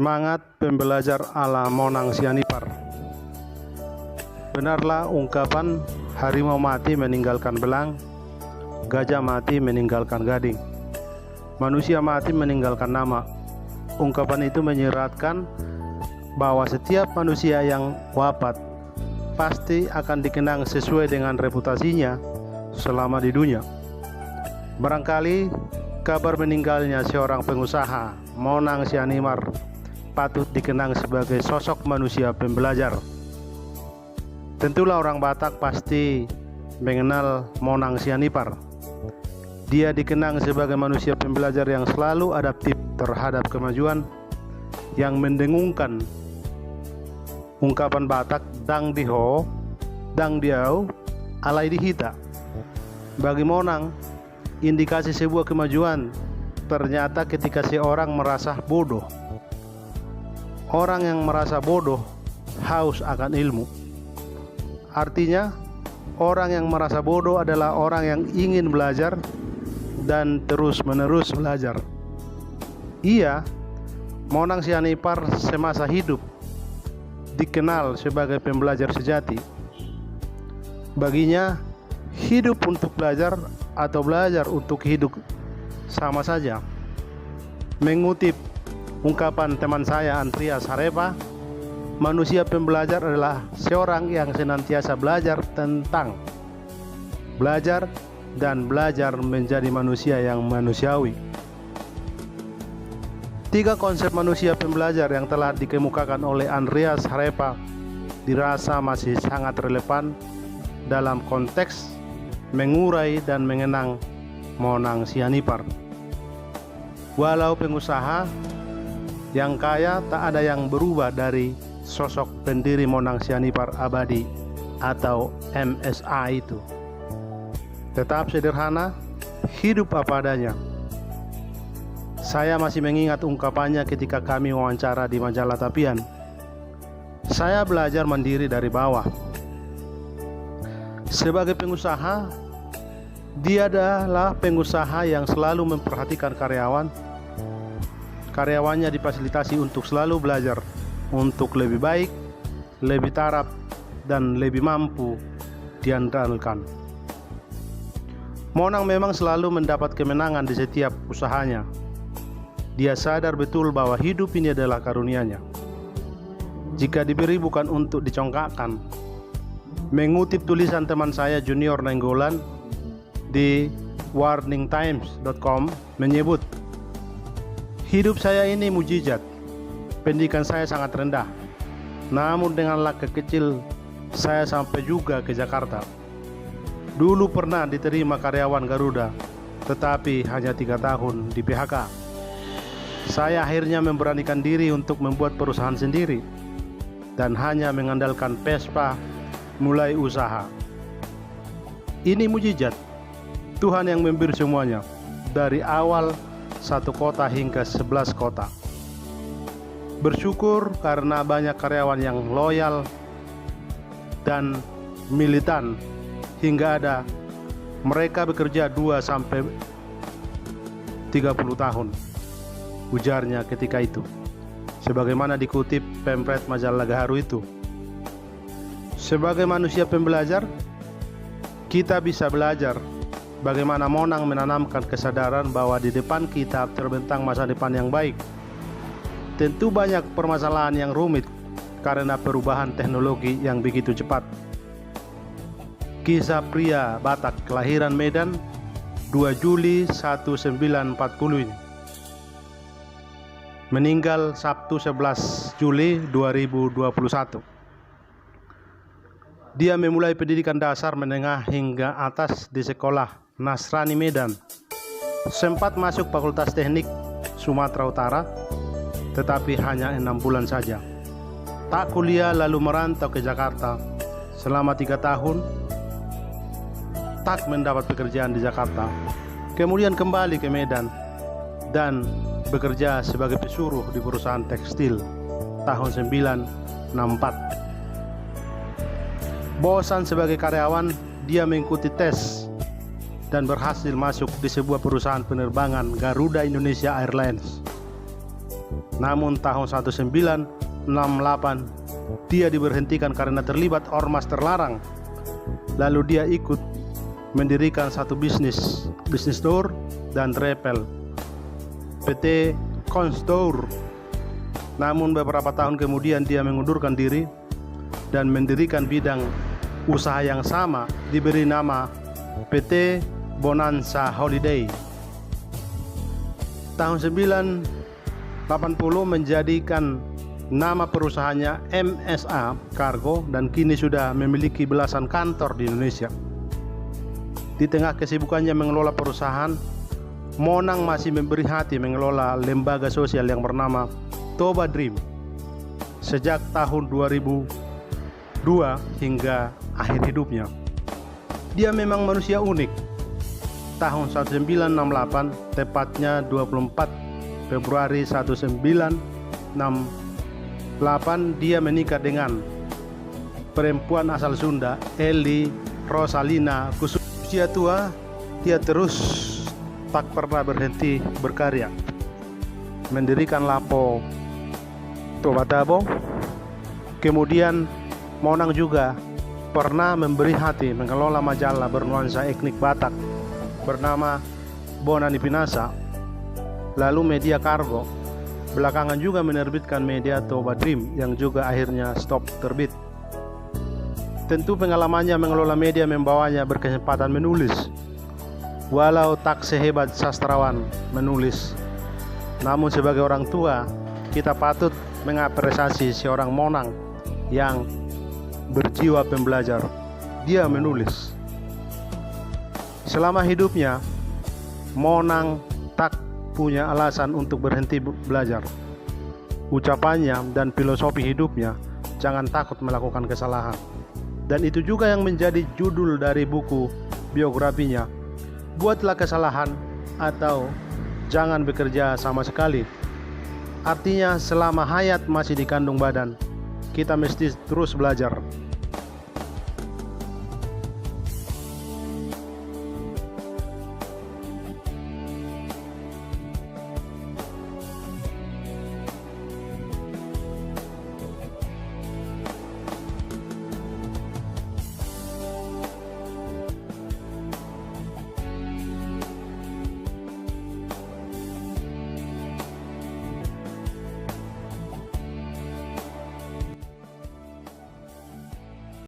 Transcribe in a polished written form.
Semangat pembelajar ala Monang Sianipar. Benarlah ungkapan harimau mati meninggalkan belang, gajah mati meninggalkan gading, manusia mati meninggalkan nama. Ungkapan itu menyiratkan bahwa setiap manusia yang wafat pasti akan dikenang sesuai dengan reputasinya selama di dunia. Barangkali kabar meninggalnya seorang pengusaha Monang Sianipar patut dikenang sebagai sosok manusia pembelajar. Tentulah orang Batak pasti mengenal Monang Sianipar. Dia dikenang sebagai manusia pembelajar yang selalu adaptif terhadap kemajuan, yang mendengungkan ungkapan Batak dang diho, dang diau, alai dihita. Bagi Monang, indikasi sebuah kemajuan ternyata ketika seorang merasa bodoh. Orang yang merasa bodoh haus akan ilmu. Artinya, orang yang merasa bodoh adalah orang yang ingin belajar dan terus-menerus belajar. Ia, Monang Sianipar, semasa hidup dikenal sebagai pembelajar sejati. Baginya, hidup untuk belajar atau belajar untuk hidup sama saja. Mengutip ungkapan teman saya Andreas Harepa, manusia pembelajar adalah seorang yang senantiasa belajar tentang belajar dan belajar menjadi manusia yang manusiawi. 3 konsep manusia pembelajar yang telah dikemukakan oleh Andreas Harepa dirasa masih sangat relevan dalam konteks mengurai dan mengenang Monang Sianipar. Walau pengusaha yang kaya, tak ada yang berubah dari sosok pendiri Monang Sianipar abadi atau MSA itu. Tetap sederhana, hidup apa adanya. Saya masih mengingat ungkapannya ketika kami wawancara di majalah Tapian. Saya belajar mandiri dari bawah. Sebagai pengusaha, dia adalah pengusaha yang selalu memperhatikan karyawannya difasilitasi untuk selalu belajar, untuk lebih baik, lebih taraf, dan lebih mampu diandalkan. Monang memang selalu mendapat kemenangan di setiap usahanya. Dia sadar betul bahwa hidup ini adalah karunia-Nya. Jika diberi bukan untuk dicongkakkan. Mengutip tulisan teman saya Junior Nainggolan di warningtimes.com menyebut, hidup saya ini mujizat. Pendidikan saya sangat rendah, namun dengan langkah kecil saya sampai juga ke Jakarta. Dulu pernah diterima karyawan Garuda, tetapi hanya 3 tahun di PHK. Saya akhirnya memberanikan diri untuk membuat perusahaan sendiri dan hanya mengandalkan Vespa mulai usaha. Ini mujizat Tuhan yang memberi semuanya, dari awal 1 kota hingga 11 kota. Bersyukur karena banyak karyawan yang loyal dan militan, hingga ada mereka bekerja 2-30 tahun, ujarnya ketika itu, sebagaimana dikutip Pempret majalah Gaharu itu. Sebagai manusia pembelajar, kita bisa belajar bagaimana Monang menanamkan kesadaran bahwa di depan kita terbentang masa depan yang baik. Tentu banyak permasalahan yang rumit karena perubahan teknologi yang begitu cepat. Kisah pria Batak kelahiran Medan 2 Juli 1940 ini, meninggal Sabtu 11 Juli 2021. Dia memulai pendidikan dasar, menengah hingga atas di sekolah Nasrani Medan. Sempat masuk Fakultas Teknik Sumatera Utara, tetapi hanya 6 bulan saja. Tak kuliah lalu merantau ke Jakarta selama 3 tahun, tak mendapat pekerjaan di Jakarta. Kemudian kembali ke Medan dan bekerja sebagai pesuruh di perusahaan tekstil tahun 1964. Bosan sebagai karyawan, dia mengikuti tes dan berhasil masuk di sebuah perusahaan penerbangan Garuda Indonesia Airlines. Namun tahun 1968 dia diberhentikan karena terlibat ormas terlarang. Lalu dia ikut mendirikan satu bisnis tour dan travel, PT Constour. Namun beberapa tahun kemudian dia mengundurkan diri dan mendirikan bidang usaha yang sama, diberi nama PT Bonanza Holiday. Tahun 1980 menjadikan nama perusahaannya MSA Cargo dan kini sudah memiliki belasan kantor di Indonesia. Di tengah kesibukannya mengelola perusahaan, Monang masih memberi hati mengelola lembaga sosial yang bernama Toba Dream sejak tahun 2002 hingga akhir hidupnya. Dia memang manusia unik. Tahun 1968, tepatnya 24 Februari 1968, dia menikah dengan perempuan asal Sunda, Eli Rosalina Kusuma. Usia tua, dia terus tak pernah berhenti berkarya, mendirikan Lapo Toba Tabo. Kemudian Monang juga pernah memberi hati mengelola majalah bernuansa etnik Batak bernama Bonani Pinasa. Lalu media Cargo, belakangan juga menerbitkan media Toba Dream yang juga akhirnya stop terbit. Tentu pengalamannya mengelola media membawanya berkesempatan menulis. Walau tak sehebat sastrawan menulis, namun sebagai orang tua kita patut mengapresiasi seorang Monang yang berjiwa pembelajar. Dia menulis. Selama hidupnya, Monang tak punya alasan untuk berhenti belajar. Ucapannya dan filosofi hidupnya, jangan takut melakukan kesalahan. Dan itu juga yang menjadi judul dari buku biografinya, Buatlah Kesalahan atau Jangan Bekerja Sama Sekali. Artinya selama hayat masih di kandung badan, kita mesti terus belajar.